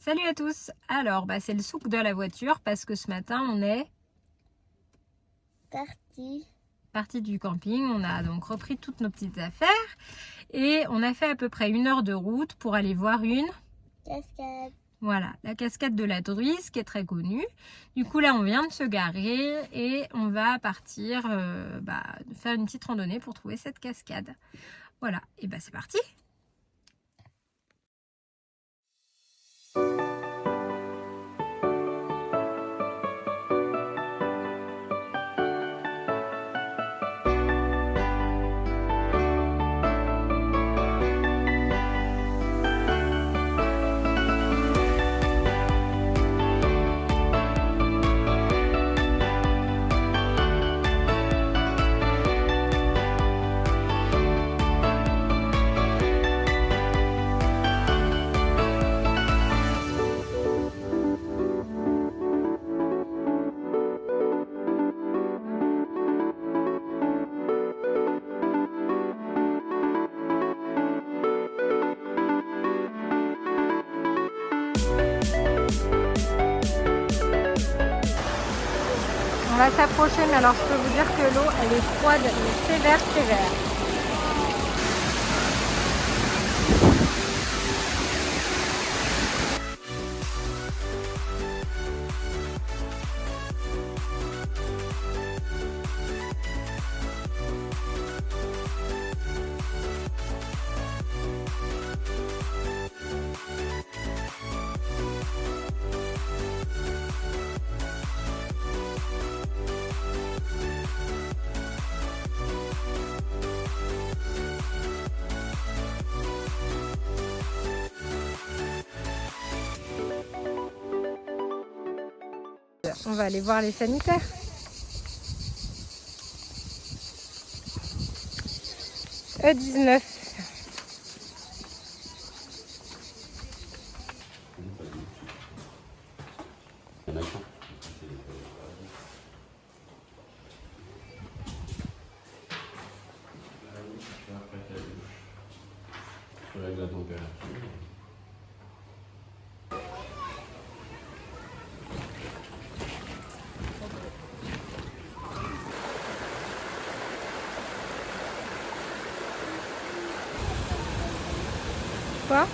Salut à tous. Alors, c'est le souk de la voiture parce que ce matin, on est parti du camping. On a donc repris toutes nos petites affaires et on a fait à peu près 1 heure de route pour aller voir une cascade. Voilà, la cascade de la Druise qui est très connue. Du coup, là, on vient de se garer et on va partir faire une petite randonnée pour trouver cette cascade. Voilà, et c'est parti. On va s'approcher, mais alors je peux vous dire que l'eau, elle est froide, elle est sévère. On va aller voir les sanitaires. E19. Avec la température. Quoi ?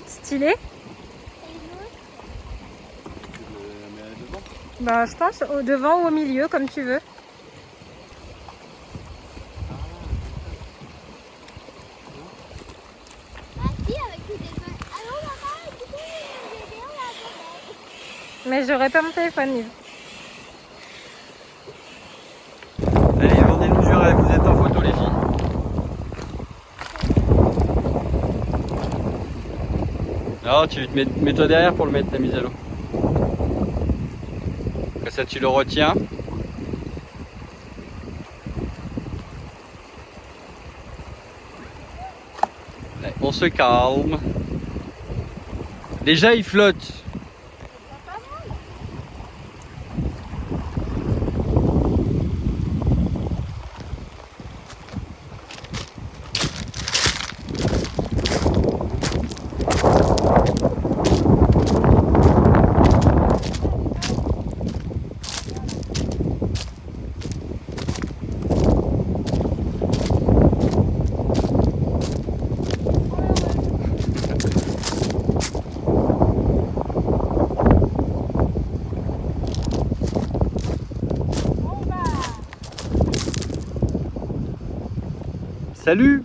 Stylé ? Je pense au devant ou au milieu, comme tu veux. Avec tous les mains. Allô maman, écoutez, j'ai bien là-bas. Mais j'aurais pas mon téléphone, Yves. Allez, vendez nous jurer, vous êtes en photo les filles. Non, tu te mets-toi derrière pour le mettre la mise à l'eau. Comme ça tu le retiens. Allez, on se calme. Déjà il flotte. Salut!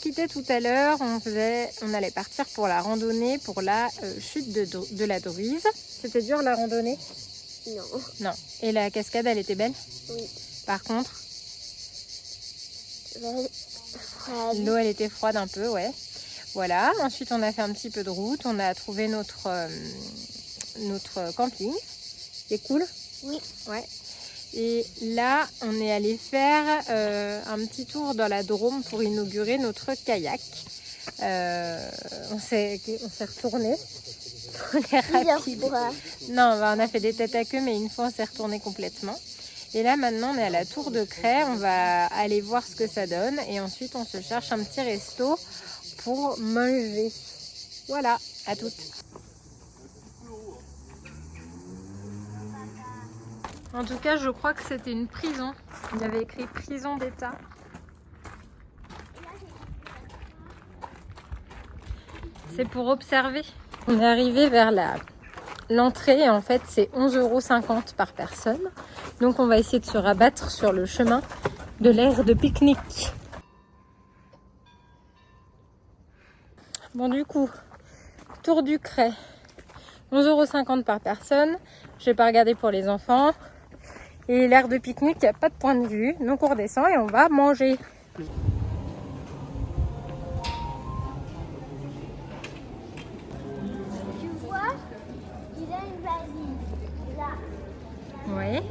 Quitté tout à l'heure, on allait partir pour la randonnée pour la chute de la Druise. C'était dur la randonnée? Non. Non. Et la cascade, elle était belle? Oui. Par contre, L'eau, elle était froide un peu, ouais. Voilà. Ensuite, on a fait un petit peu de route. On a trouvé notre camping. C'est cool? Oui. Ouais. Et là, on est allé faire un petit tour dans la Drôme pour inaugurer notre kayak. On s'est retourné. On est rapide. Non, on a fait des têtes à queue, mais une fois, on s'est retourné complètement. Et là, maintenant, on est à la Tour de Craie. On va aller voir ce que ça donne. Et ensuite, on se cherche un petit resto pour manger. Voilà, à toutes. En tout cas, je crois que c'était une prison. Il avait écrit prison d'État. C'est pour observer. On est arrivé vers l'entrée et en fait, c'est 11,50 € par personne. Donc, on va essayer de se rabattre sur le chemin de l'aire de pique-nique. Bon, du coup, Tour du Craie, 11,50 € par personne. Je vais pas regarder pour les enfants. Et l'aire de pique-nique, il n'y a pas de point de vue. Donc on redescend et on va manger. Tu vois, il a une valise. Là. Oui.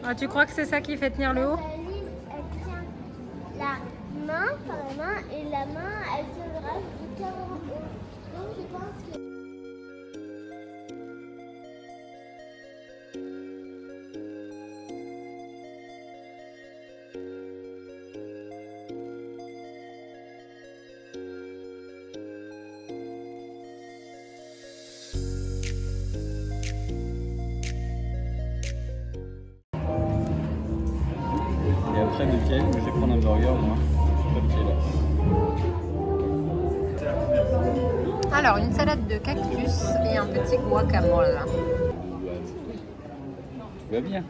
Ah, tu crois que c'est ça qui fait tenir le haut? La valise, elle tient la main par la main et la main, elle tiendra le cœur en haut. Donc je pense que... Et après, lequel? Je vais prendre un burger, moi. Je sais pas lequel. Alors, une salade de cactus et un petit guacamole. Tout va bien.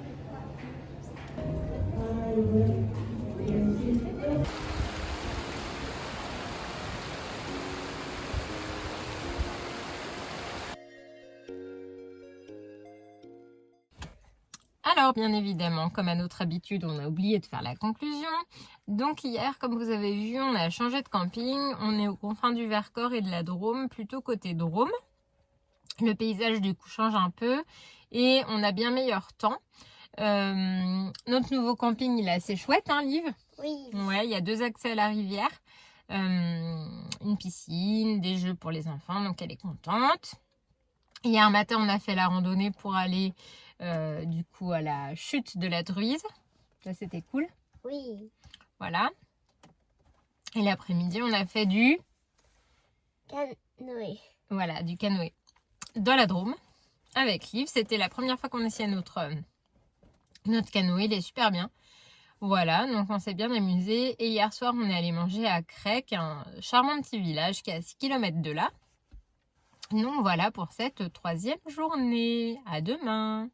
Alors, bien évidemment, comme à notre habitude, on a oublié de faire la conclusion. Donc hier, comme vous avez vu, on a changé de camping. On est aux confins du Vercors et de la Drôme, plutôt côté Drôme. Le paysage du coup change un peu et on a bien meilleur temps. Notre nouveau camping, il est assez chouette, hein, Liv? Oui. Ouais, il y a 2 accès à la rivière, une piscine, des jeux pour les enfants, donc elle est contente. Hier matin, on a fait la randonnée pour aller du coup à la chute de la Druise. Ça, c'était cool. Oui. Voilà. Et l'après-midi, on a fait du Canoë. Voilà, du canoë dans la Drôme avec Liv. C'était la première fois qu'on essayait notre canoë. Il est super bien. Voilà, donc on s'est bien amusé. Et hier soir, on est allé manger à Crec, un charmant petit village qui est à 6 km de là. Donc voilà pour cette 3e journée. À demain.